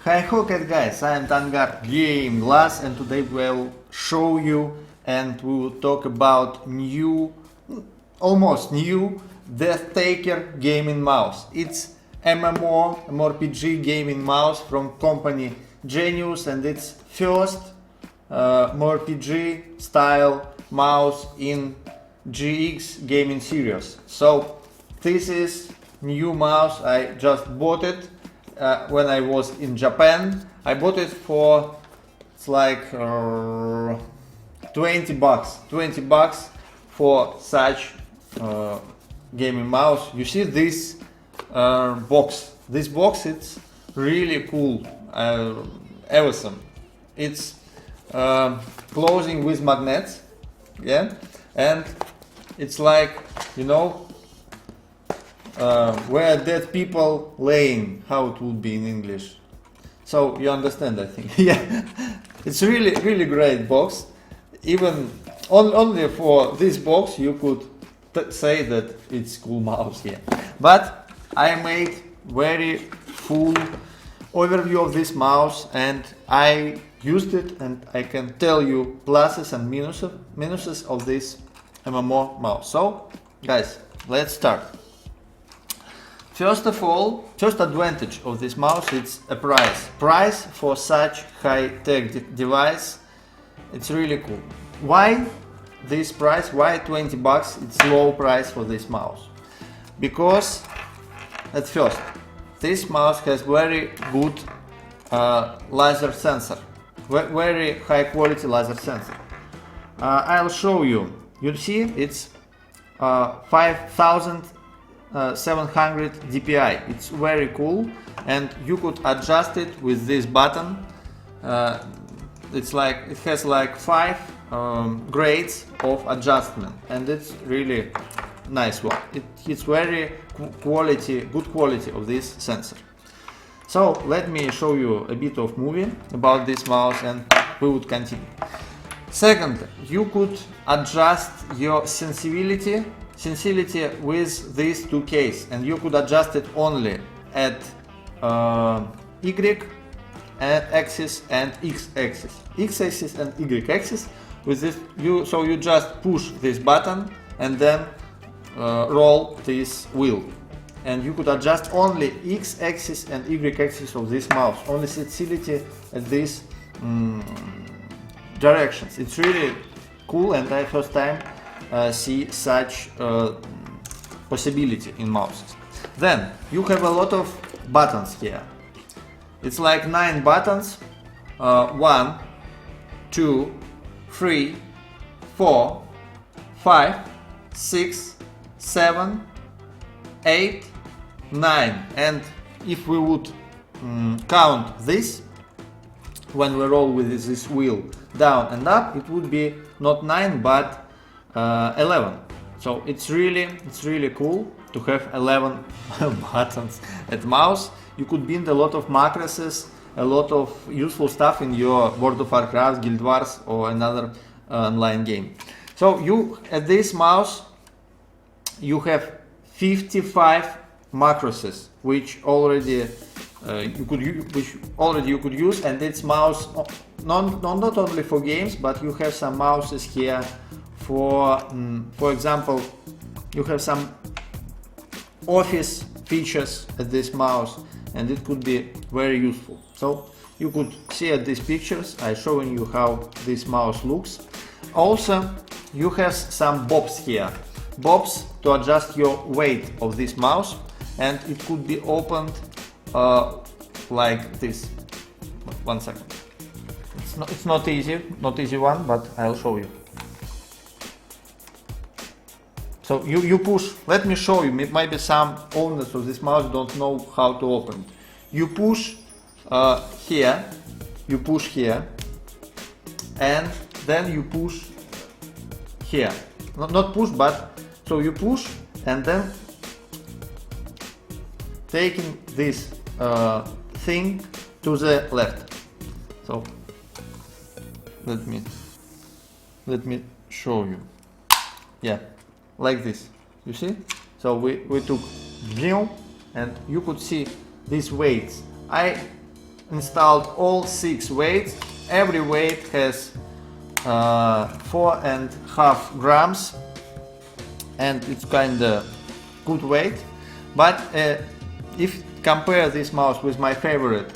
Hi guys, I am Tangar Igroglaz and today we'll show you and we will talk about almost new DeathTaker gaming mouse. It's MMORPG gaming mouse from company Genius and it's first MMORPG style mouse in GX gaming series. So this is new mouse, I just bought it when I was in Japan. I bought it for, it's like 20 bucks for such gaming mouse. You see this box. This box, it's really cool, awesome. It's closing with magnets, yeah, and it's like, you know, where dead people laying, how it would be in English. So you understand, I think. Yeah, it's really great box. Even only for this box you could say that it's cool mouse here. But I made very full overview of this mouse and I used it and I can tell you pluses and minuses of this MMO mouse. So guys, let's start. First of all, first advantage of this mouse is a price. Price for such high-tech device, it's really cool. Why this price? Why 20 bucks? It's low price for this mouse. Because at first, this mouse has very good laser sensor, very high quality laser sensor. I'll show you. You see, it's 5700 dpi. It's very cool and you could adjust it with this button. It's like, it has like 5 grades of adjustment and it's really nice one. It's very good quality of this sensor. So let me show you a bit of movie about this mouse and we would continue. Second, you could adjust your sensitivity with these two keys and you could adjust it only at Y axis and X axis. X axis and Y axis. With this, you just push this button and then roll this wheel. And you could adjust only X axis and Y axis of this mouse, only sensitivity at these directions. It's really cool and I first time see such possibility in mouses. Then you have a lot of buttons here. It's like 9 buttons. 1, 2, 3, 4, 5, 6, 7, 8, 9. And if we would count this, when we roll with this wheel down and up, it would be not 9 but 11. So it's really cool to have 11 buttons at mouse. You could bind a lot of macros, a lot of useful stuff in your World of Warcraft, Guild Wars or another online game. So you at this mouse you have 55 macros which already you could use, and it's mouse not only for games, but you have some mouses here for example, you have some office features at this mouse and it could be very useful. So you could see at these pictures, I'm showing you how this mouse looks. Also you have some bobs here, bobs to adjust your weight of this mouse, and it could be opened like this. One second. It's not easy one, but I'll show you. So you push, let me show you, maybe some owners of this mouse don't know how to open it. You push here, and then you push here. Not push, but so you push and then taking this thing to the left. So let me show you. Yeah, like this. You see? So we took view and you could see these weights. I installed all 6 weights. Every weight has 4.5 grams, and it's kinda good weight. But if compare this mouse with my favorite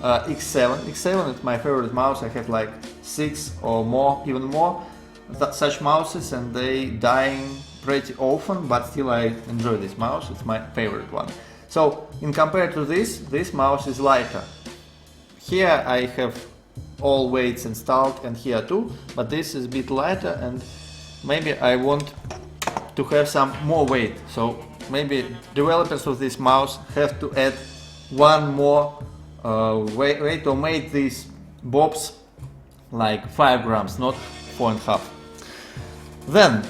X7, X7 is my favorite mouse. I have like 6 or more, even more such mouses, and they dying pretty often, but still I enjoy this mouse. It's my favorite one. So in compared to this mouse is lighter. Here I have all weights installed, and here too, but this is a bit lighter, and maybe I want to have some more weight. So maybe developers of this mouse have to add one more weight to make these bobs like 5 grams, not 4.5. Then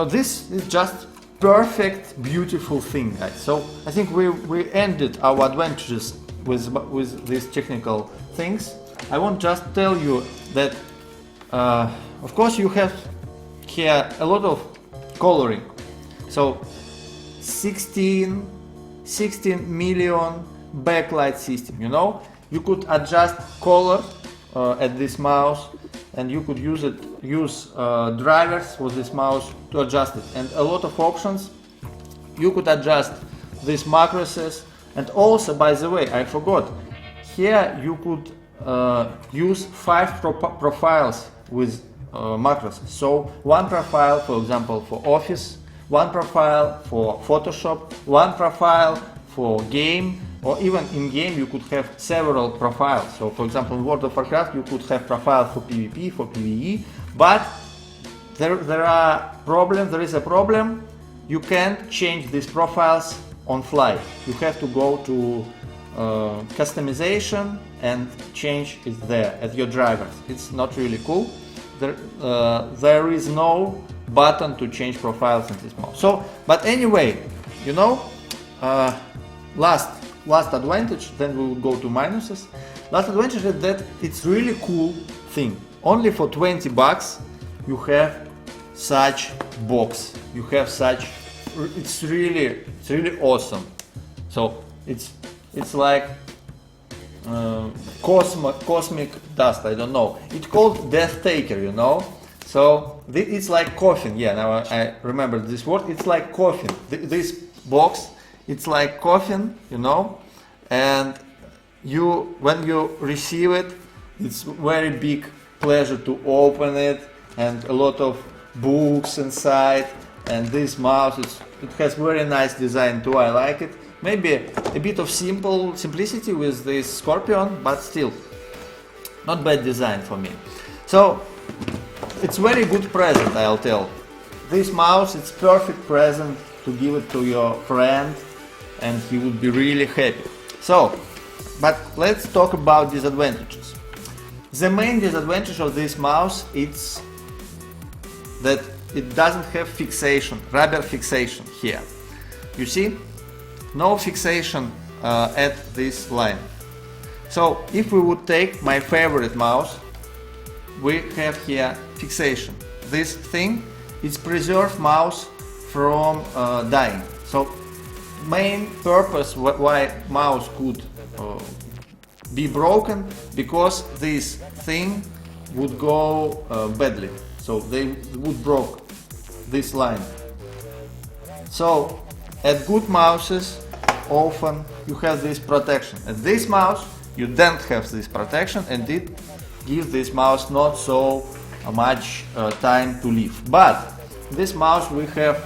this is just perfect, beautiful thing, guys. So I think we ended our adventures with these technical things. I want just tell you that of course you have here a lot of coloring. So 16 million backlight system, you know. You could adjust color at this mouse, and you could use drivers with this mouse to adjust it, and a lot of options. You could adjust these macros, and also, by the way, I forgot, here you could use 5 profiles with macros. So one profile, for example, for Office, one profile for Photoshop, one profile for game, or even in game you could have several profiles. So for example, in World of Warcraft you could have profile for PvP, for PvE, but there is a problem. You can't change these profiles on fly. You have to go to customization and change it there at your drivers. It's not really cool. There is no button to change profiles in this mouse. So, but anyway, you know, last advantage, then we will go to minuses. Last advantage is that it's really cool thing. Only for 20 bucks you have such box. You have such, it's really awesome. So it's like cosmic dust, I don't know. It's called DeathTaker, you know. So it's like coffin. Yeah, now I remember this word. It's like coffin. This box, it's like coffin, you know. And when you receive it, it's very big pleasure to open it, and a lot of books inside. And this mouse, it has very nice design too. I like it. Maybe a bit of simplicity with this Scorpion, but still not bad design for me. So it's very good present, I'll tell. This mouse, it's perfect present to give it to your friend, and he would be really happy. So, but let's talk about disadvantages. The main disadvantage of this mouse is that it doesn't have fixation, rubber fixation here. You see? No fixation at this line. So if we would take my favorite mouse, we have here fixation. This thing is preserve mouse from dying. So main purpose why mouse could be broken, because this thing would go badly. So they would broke this line. So at good mouses often you have this protection. At this mouse you don't have this protection, and it gives this mouse not so much time to live. But this mouse we have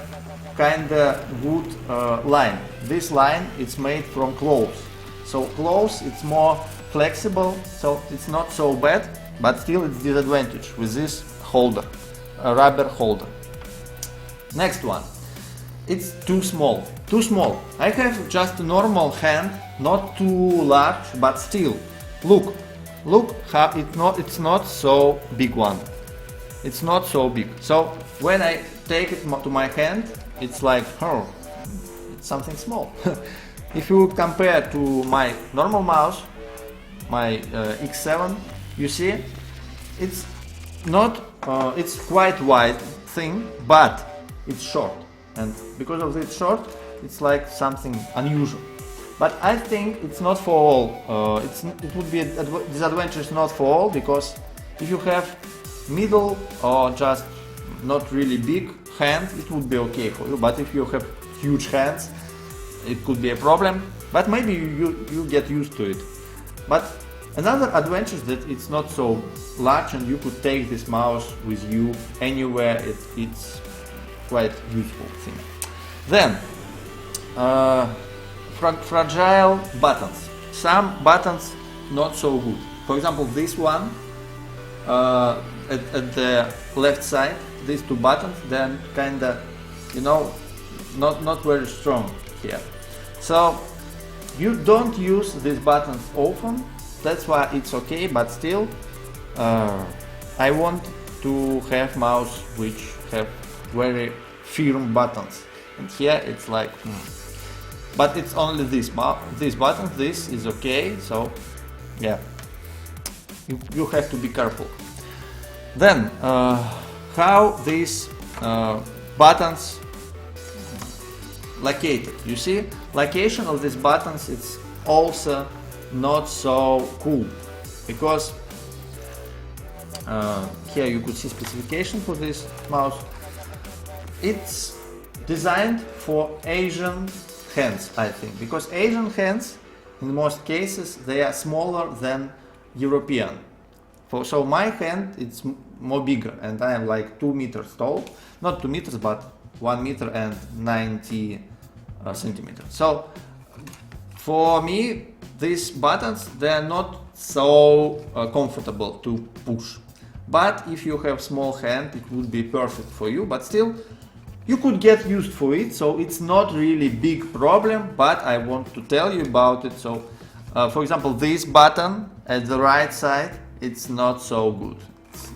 kinda good line. This line it's made from cloth. So cloth it's more flexible, so it's not so bad, but still it's disadvantage with this holder, a rubber holder. Next one. It's too small. Too small. I have just a normal hand, not too large, but still. Look how it's not so big one. It's not so big. So when I take it to my hand, it's like, oh, it's something small. If you compare to my normal mouse, my X7, you see, it's not, it's quite wide thing, but it's short. And because of this short, it's like something unusual. but I think it's not for all. It would be a disadvantage not for all, because if you have middle or just not really big hand, it would be okay for you. But if you have huge hands, it could be a problem. But maybe you get used to it. But another advantage is that it's not so large and you could take this mouse with you anywhere. It's quite useful thing. Then fragile buttons. Some buttons not so good. For example, this one at the left side, these two buttons, then kinda, you know, not very strong here. So you don't use these buttons often, that's why it's okay, but still I want to have mouse which have very firm buttons, and here it's like but it's only this button. This is okay, so yeah, you have to be careful. Then how these buttons located. You see, location of these buttons, it's also not so cool, because here you could see specification for this mouse. It's designed for Asian hands, I think, because Asian hands in most cases they are smaller than European. So my hand it's more bigger, and I am like 2 meters tall, not 2 meters but 1 meter and 90 centimeters. So for me these buttons, they are not so comfortable to push. But if you have small hand, it would be perfect for you, but still you could get used for it, so it's not really big problem, but I want to tell you about it. So for example, this button at the right side, it's not so good.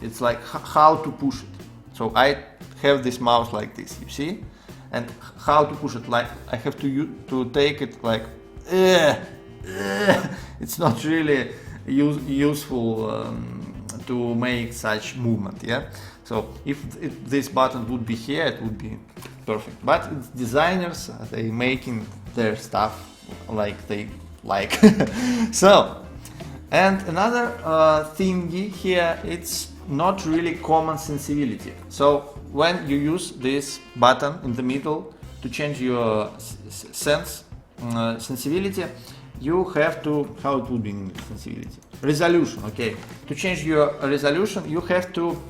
It's like how to push it. So I have this mouse like this, you see, and how to push it, like I have to take it like it's not really useful to make such movement, yeah. So if this button would be here, it would be perfect. But it's designers, they making their stuff like they like. So, and another thingy here, it's not really common sensibility. So when you use this button in the middle to change your sensibility, you have to, how it would be in sensibility? Resolution, okay. To change your resolution, you have to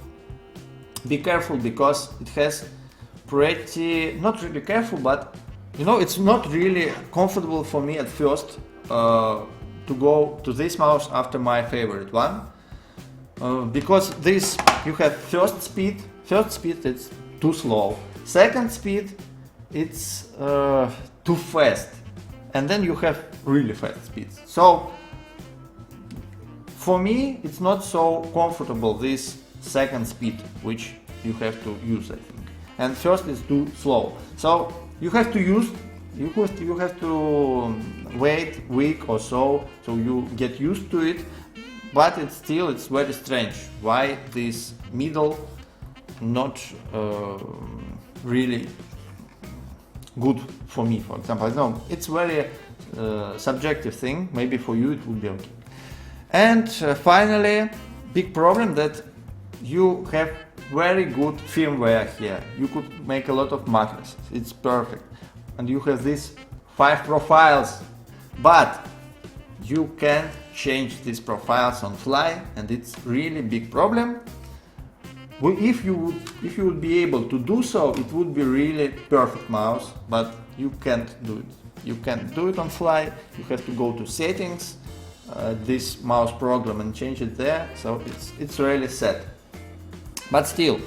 be careful, because it has pretty, not really careful, but you know, it's not really comfortable for me at first to go to this mouse after my favorite one, because this, you have first speed it's too slow, second speed it's too fast, and then you have really fast speeds. So for me it's not so comfortable, this second speed which you have to use, I think, and first is too slow. So you have to use, you have to wait a week or so you get used to it, but it's very strange why this middle not really good for me, for example. I don't know, it's very subjective thing, maybe for you it would be okay. And finally, big problem that you have very good firmware here. You could make a lot of macros, it's perfect, and you have these 5 profiles, but you can't change these profiles on fly, and it's really big problem. If you would be able to do so, it would be really perfect mouse, but you can't do it. You can't do it on fly. You have to go to settings, this mouse program, and change it there. So it's really sad. But still,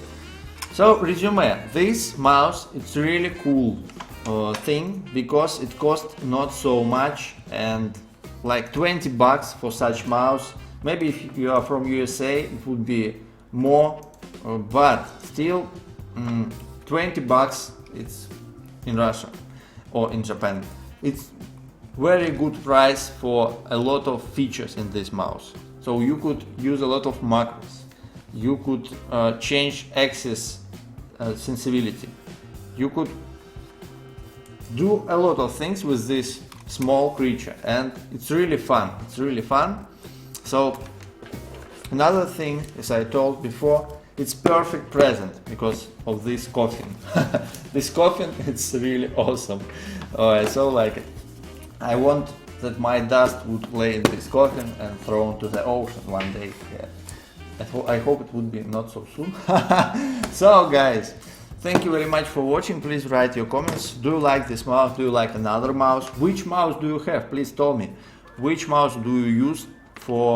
so resume, this mouse, it's really cool thing, because it costs not so much, and like 20 bucks for such mouse. Maybe if you are from USA it would be more, but still 20 bucks it's in Russia or in Japan. It's very good price for a lot of features in this mouse. So you could use a lot of macros. You could change axis sensibility. You could do a lot of things with this small creature, and it's really fun. It's really fun. So another thing, as I told before, it's perfect present because of this coffin. This coffin, it's really awesome. I so like it. I want that my dust would lay in this coffin and thrown to the ocean one day. Yeah. I hope it would be not so soon. So guys, thank you very much for watching. Please write your comments. Do you like this mouse? Do you like another mouse? Which mouse do you have? Please tell me. Which mouse do you use for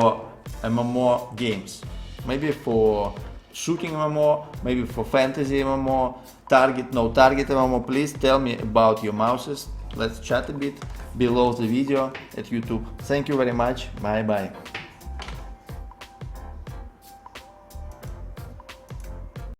MMO games? Maybe for shooting MMO, maybe for fantasy MMO, target, no target MMO. Please tell me about your mouses. Let's chat a bit below the video at YouTube. Thank you very much. Bye bye.